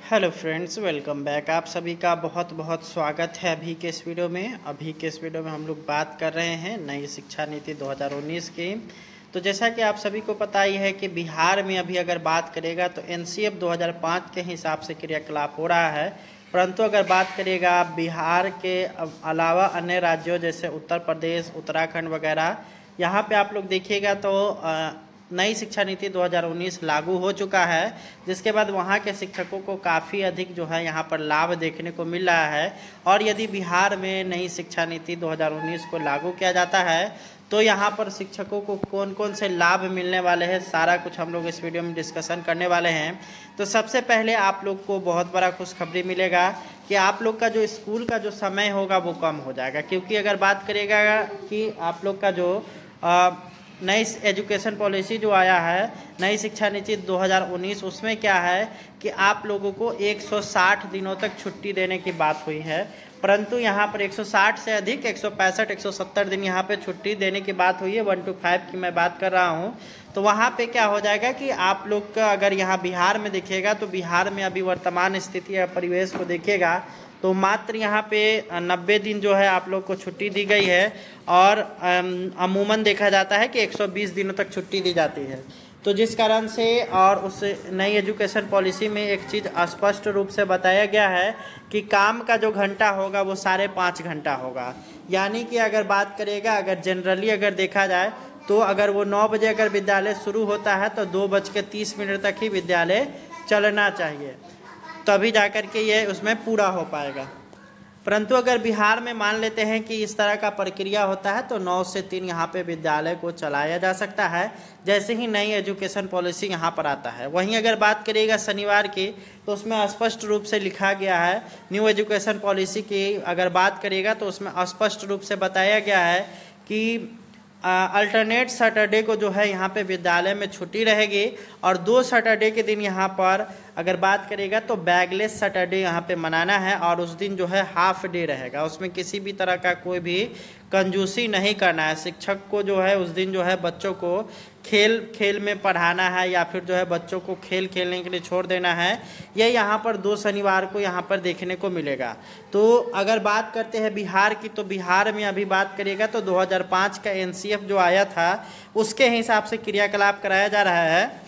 Hello friends, welcome back. आप सभी का बहुत बहुत स्वागत है अभी के इस वीडियो में। हम लोग बात कर रहे हैं नई शिक्षा नीति 2019 की। तो जैसा कि आप सभी को पता ही है कि बिहार में अभी अगर बात करेगा तो एनसीएफ 2005 के हिसाब से क्रियाकलाप हो रहा है। परंतु अगर बात करिएगा बिहार के अलावा अन्य राज्यों जैसे उत्तर प्रदेश, उत्तराखंड वगैरह, यहाँ पे आप लोग देखिएगा तो नई शिक्षा नीति 2019 लागू हो चुका है, जिसके बाद वहाँ के शिक्षकों को काफ़ी अधिक जो है यहाँ पर लाभ देखने को मिल रहा है। और यदि बिहार में नई शिक्षा नीति 2019 को लागू किया जाता है तो यहाँ पर शिक्षकों को कौन कौन से लाभ मिलने वाले हैं, सारा कुछ हम लोग इस वीडियो में डिस्कशन करने वाले हैं। तो सबसे पहले आप लोग को बहुत बड़ा खुशखबरी मिलेगा कि आप लोग का जो स्कूल का जो समय होगा वो कम हो जाएगा। क्योंकि अगर बात करेगा कि आप लोग का जो नई एजुकेशन पॉलिसी जो आया है, नई शिक्षा नीति 2019, उसमें क्या है कि आप लोगों को 160 दिनों तक छुट्टी देने की बात हुई है। परंतु यहाँ पर 160 से अधिक 165 170 दिन यहाँ पे छुट्टी देने की बात हुई है। 1 to 5 की मैं बात कर रहा हूँ। तो वहाँ पे क्या हो जाएगा कि आप लोग का अगर यहाँ बिहार में देखिएगा तो बिहार में अभी वर्तमान स्थिति या परिवेश को देखिएगा तो मात्र यहाँ पे 90 दिन जो है आप लोग को छुट्टी दी गई है। और अमूमन देखा जाता है कि 120 दिनों तक छुट्टी दी जाती है। तो जिस कारण से और उस नई एजुकेशन पॉलिसी में एक चीज़ स्पष्ट रूप से बताया गया है कि काम का जो घंटा होगा वो 5.5 घंटा होगा। यानी कि अगर बात करेगा, अगर जनरली अगर देखा जाए तो अगर वो 9 बजे अगर विद्यालय शुरू होता है तो 2:30 तक ही विद्यालय चलना चाहिए, तभी जाकर के ये उसमें पूरा हो पाएगा। परंतु अगर बिहार में मान लेते हैं कि इस तरह का प्रक्रिया होता है तो 9 से 3 यहाँ पे विद्यालय को चलाया जा सकता है, जैसे ही नई एजुकेशन पॉलिसी यहाँ पर आता है। वहीं अगर बात करिएगा शनिवार की तो उसमें स्पष्ट रूप से लिखा गया है, न्यू एजुकेशन पॉलिसी की अगर बात करिएगा तो उसमें स्पष्ट रूप से बताया गया है कि अल्टरनेट सैटरडे को जो है यहाँ पे विद्यालय में छुट्टी रहेगी। और 2 सैटरडे के दिन यहाँ पर अगर बात करेगा तो बैगलेस सैटरडे यहाँ पे मनाना है। और उस दिन जो है हाफ डे रहेगा, उसमें किसी भी तरह का कोई भी कंजूसी नहीं करना है। शिक्षक को जो है उस दिन जो है बच्चों को खेल में पढ़ाना है या फिर जो है बच्चों को खेल खेलने के लिए छोड़ देना है। यह यहाँ पर 2 शनिवार को यहाँ पर देखने को मिलेगा। तो अगर बात करते हैं बिहार की तो बिहार में अभी बात करिएगा तो 2005 का एनसीएफ जो आया था उसके हिसाब से क्रियाकलाप कराया जा रहा है,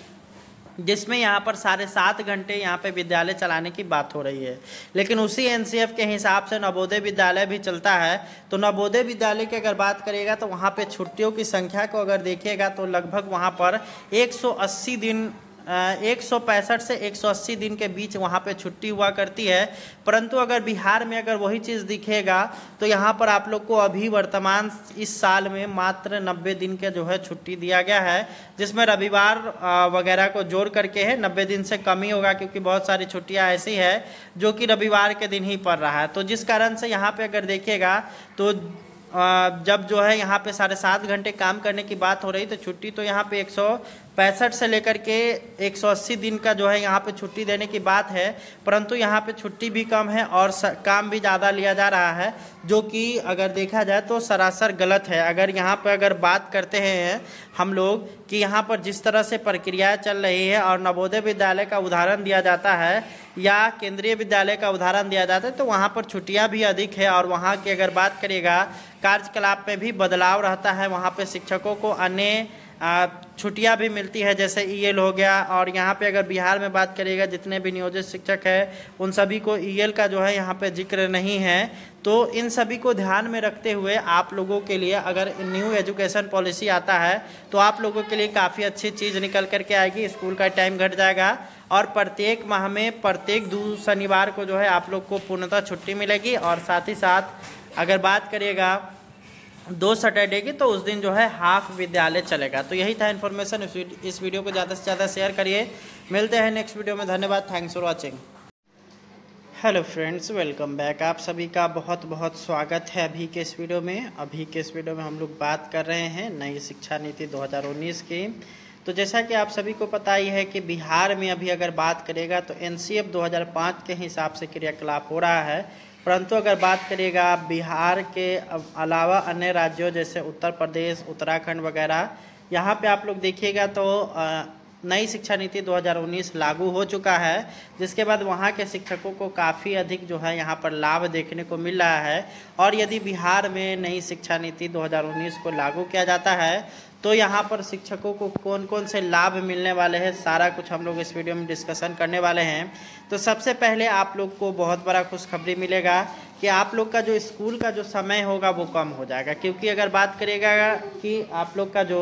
जिसमें यहाँ पर 7.5 घंटे यहाँ पे विद्यालय चलाने की बात हो रही है। लेकिन उसी एनसीएफ के हिसाब से नवोदय विद्यालय भी चलता है। तो नवोदय विद्यालय की अगर बात करिएगा तो वहाँ पे छुट्टियों की संख्या को अगर देखिएगा तो लगभग वहाँ पर 180 दिन 165 से 180 दिन के बीच वहाँ पे छुट्टी हुआ करती है। परंतु अगर बिहार में अगर वही चीज़ दिखेगा तो यहाँ पर आप लोग को अभी वर्तमान इस साल में मात्र 90 दिन के जो है छुट्टी दिया गया है, जिसमें रविवार वगैरह को जोड़ करके है 90 दिन से कम ही होगा, क्योंकि बहुत सारी छुट्टियाँ ऐसी है जो कि रविवार के दिन ही पड़ रहा है। तो जिस कारण से यहाँ पर अगर देखिएगा तो जब जो है यहाँ पे 7.5 घंटे काम करने की बात हो रही तो छुट्टी तो यहाँ पे 165 से लेकर के 180 दिन का जो है यहाँ पे छुट्टी देने की बात है। परंतु यहाँ पे छुट्टी भी कम है और काम भी ज़्यादा लिया जा रहा है, जो कि अगर देखा जाए तो सरासर गलत है। अगर यहाँ पर अगर बात करते हैं हम लोग कि यहाँ पर जिस तरह से प्रक्रिया चल रही है और नवोदय विद्यालय का उदाहरण दिया जाता है या केंद्रीय विद्यालय का उदाहरण दिया जाता है तो वहाँ पर छुट्टियाँ भी अधिक है। और वहाँ की अगर बात करिएगा कार्यकलाप में भी बदलाव रहता है। वहाँ पे शिक्षकों को अन्य छुट्टियां भी मिलती है, जैसे ईएल हो गया। और यहाँ पे अगर बिहार में बात करिएगा जितने भी नियोजित शिक्षक हैं उन सभी को ईएल का जो है यहाँ पे जिक्र नहीं है। तो इन सभी को ध्यान में रखते हुए आप लोगों के लिए अगर न्यू एजुकेशन पॉलिसी आता है तो आप लोगों के लिए काफ़ी अच्छी चीज़ निकल करके आएगी। स्कूल का टाइम घट जाएगा और प्रत्येक माह में प्रत्येक 2 शनिवार को जो है आप लोग को पूर्णतः छुट्टी मिलेगी। और साथ ही साथ अगर बात करिएगा 2 सैटरडे की तो उस दिन जो है हाफ विद्यालय चलेगा। तो यही था इन्फॉर्मेशन। इस वीडियो को ज़्यादा से ज़्यादा शेयर करिए। मिलते हैं नेक्स्ट वीडियो में। धन्यवाद। Thanks for watching. Hello friends, welcome back. आप सभी का बहुत बहुत स्वागत है अभी के इस वीडियो में। हम लोग बात कर रहे हैं नई शिक्षा नीति 2019 की। तो जैसा कि आप सभी को पता ही है कि बिहार में अभी अगर बात करेगा तो एनसीएफ 2005 के हिसाब से क्रियाकलाप हो रहा है। परंतु अगर बात करिएगा बिहार के अलावा अन्य राज्यों जैसे उत्तर प्रदेश, उत्तराखंड वगैरह, यहाँ पे आप लोग देखिएगा तो नई शिक्षा नीति 2019 लागू हो चुका है, जिसके बाद वहाँ के शिक्षकों को काफ़ी अधिक जो है यहाँ पर लाभ देखने को मिल रहा है। और यदि बिहार में नई शिक्षा नीति 2019 को लागू किया जाता है तो यहाँ पर शिक्षकों को कौन कौन से लाभ मिलने वाले हैं, सारा कुछ हम लोग इस वीडियो में डिस्कशन करने वाले हैं। तो सबसे पहले आप लोग को बहुत बड़ा खुशखबरी मिलेगा कि आप लोग का जो स्कूल का जो समय होगा वो कम हो जाएगा। क्योंकि अगर बात करेगा कि आप लोग का जो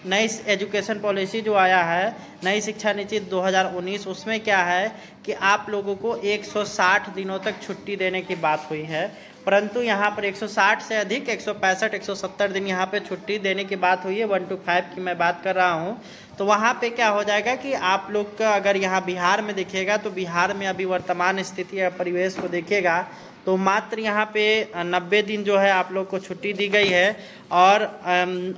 नई एजुकेशन पॉलिसी जो आया है, नई शिक्षा नीति 2019, उसमें क्या है कि आप लोगों को 160 दिनों तक छुट्टी देने की बात हुई है, परंतु यहाँ पर 160 से अधिक 165 170 दिन यहाँ पे छुट्टी देने की बात हुई है। 1 to 5 की मैं बात कर रहा हूँ। तो वहाँ पे क्या हो जाएगा कि आप लोग का अगर यहाँ बिहार में देखिएगा तो बिहार में अभी वर्तमान स्थिति या परिवेश को देखिएगा तो मात्र यहाँ पे 90 दिन जो है आप लोग को छुट्टी दी गई है। और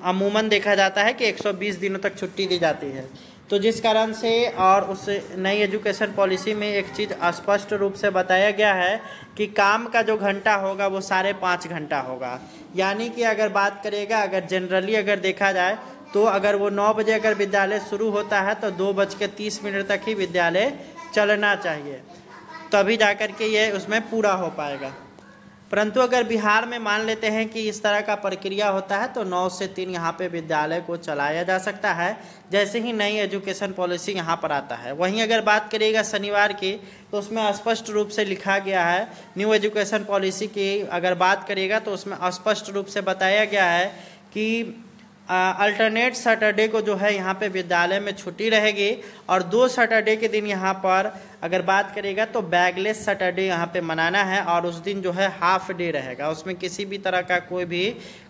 अमूमन देखा जाता है कि 120 दिनों तक छुट्टी दी जाती है। तो जिस कारण से और उस नई एजुकेशन पॉलिसी में एक चीज़ स्पष्ट रूप से बताया गया है कि काम का जो घंटा होगा वो 5.5 घंटा होगा। यानी कि अगर बात करेगा, अगर जनरली अगर देखा जाए तो अगर वो 9 बजे अगर विद्यालय शुरू होता है तो 2:30 तक ही विद्यालय चलना चाहिए, तभी जाकर के ये उसमें पूरा हो पाएगा। परंतु अगर बिहार में मान लेते हैं कि इस तरह का प्रक्रिया होता है तो 9 से 3 यहाँ पे विद्यालय को चलाया जा सकता है, जैसे ही नई एजुकेशन पॉलिसी यहाँ पर आता है। वहीं अगर बात करिएगा शनिवार की तो उसमें स्पष्ट रूप से लिखा गया है, न्यू एजुकेशन पॉलिसी की अगर बात करिएगा तो उसमें स्पष्ट रूप से बताया गया है कि अल्टरनेट सैटरडे को जो है यहाँ पे विद्यालय में छुट्टी रहेगी। और 2 सैटरडे के दिन यहाँ पर अगर बात करेगा तो बैगलेस सैटरडे यहाँ पे मनाना है और उस दिन जो है हाफ डे रहेगा। उसमें किसी भी तरह का कोई भी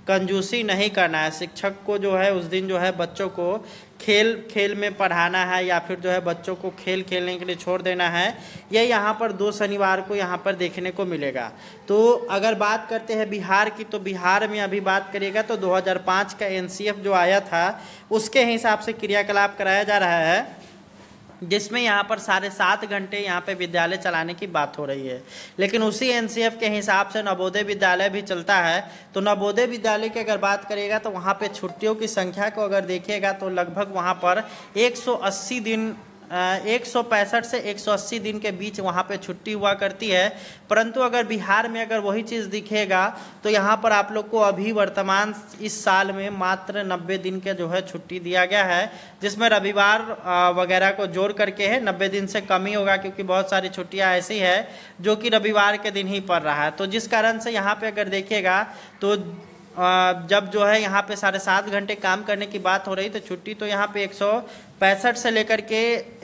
कंजूसी नहीं करना है। शिक्षक को जो है उस दिन जो है बच्चों को खेल में पढ़ाना है या फिर जो है बच्चों को खेल खेलने के लिए छोड़ देना है। यह यहाँ पर 2 शनिवार को यहाँ पर देखने को मिलेगा। तो अगर बात करते हैं बिहार की तो बिहार में अभी बात करिएगा तो 2005 का NCF जो आया था उसके हिसाब से क्रियाकलाप कराया जा रहा है, जिसमें यहाँ पर 7.5 घंटे यहाँ पे विद्यालय चलाने की बात हो रही है। लेकिन उसी NCF के हिसाब से नवोदय विद्यालय भी चलता है। तो नवोदय विद्यालय की अगर बात करिएगा तो वहाँ पे छुट्टियों की संख्या को अगर देखिएगा तो लगभग वहाँ पर 180 दिन 165 से 180 दिन के बीच वहाँ पे छुट्टी हुआ करती है। परंतु अगर बिहार में अगर वही चीज़ दिखेगा तो यहाँ पर आप लोग को अभी वर्तमान इस साल में मात्र 90 दिन के जो है छुट्टी दिया गया है, जिसमें रविवार वगैरह को जोड़ करके है 90 दिन से कम ही होगा, क्योंकि बहुत सारी छुट्टियाँ ऐसी है जो कि रविवार के दिन ही पड़ रहा है। तो जिस कारण से यहाँ पर अगर देखिएगा तो जब जो है यहाँ पे 7.5 घंटे काम करने की बात हो रही तो छुट्टी तो यहाँ पे 165 से लेकर के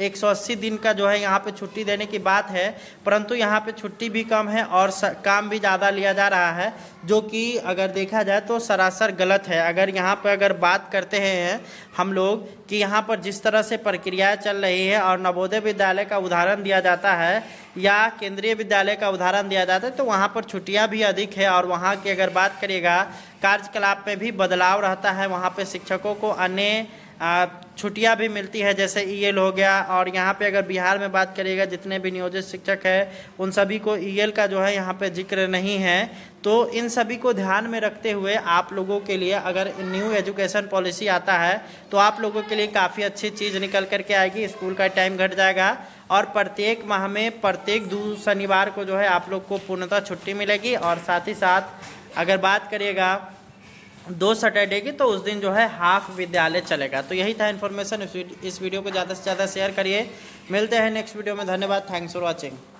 180 दिन का जो है यहाँ पे छुट्टी देने की बात है। परंतु यहाँ पे छुट्टी भी कम है और काम भी ज़्यादा लिया जा रहा है, जो कि अगर देखा जाए तो सरासर गलत है। अगर यहाँ पर अगर बात करते हैं हम लोग कि यहाँ पर जिस तरह से प्रक्रियाएँ चल रही है और नवोदय विद्यालय का उदाहरण दिया जाता है या केंद्रीय विद्यालय का उदाहरण दिया जाता है तो वहाँ पर छुट्टियाँ भी अधिक है और वहाँ की अगर बात करिएगा कार्यकलाप में भी बदलाव रहता है। वहाँ पे शिक्षकों को अन्य छुट्टियां भी मिलती है, जैसे EL हो गया। और यहाँ पे अगर बिहार में बात करिएगा जितने भी नियोजित शिक्षक हैं उन सभी को EL का जो है यहाँ पे जिक्र नहीं है। तो इन सभी को ध्यान में रखते हुए आप लोगों के लिए अगर न्यू एजुकेशन पॉलिसी आता है तो आप लोगों के लिए काफ़ी अच्छी चीज़ निकल करके आएगी। स्कूल का टाइम घट जाएगा और प्रत्येक माह में प्रत्येक 2 शनिवार को जो है आप लोग को पूर्णतः छुट्टी मिलेगी। और साथ ही साथ अगर बात करिएगा 2 सैटरडे की तो उस दिन जो है हाफ विद्यालय चलेगा। तो यही था इन्फॉर्मेशन। इस वीडियो को ज़्यादा से ज़्यादा शेयर करिए। मिलते हैं नेक्स्ट वीडियो में। धन्यवाद। Thanks for watching.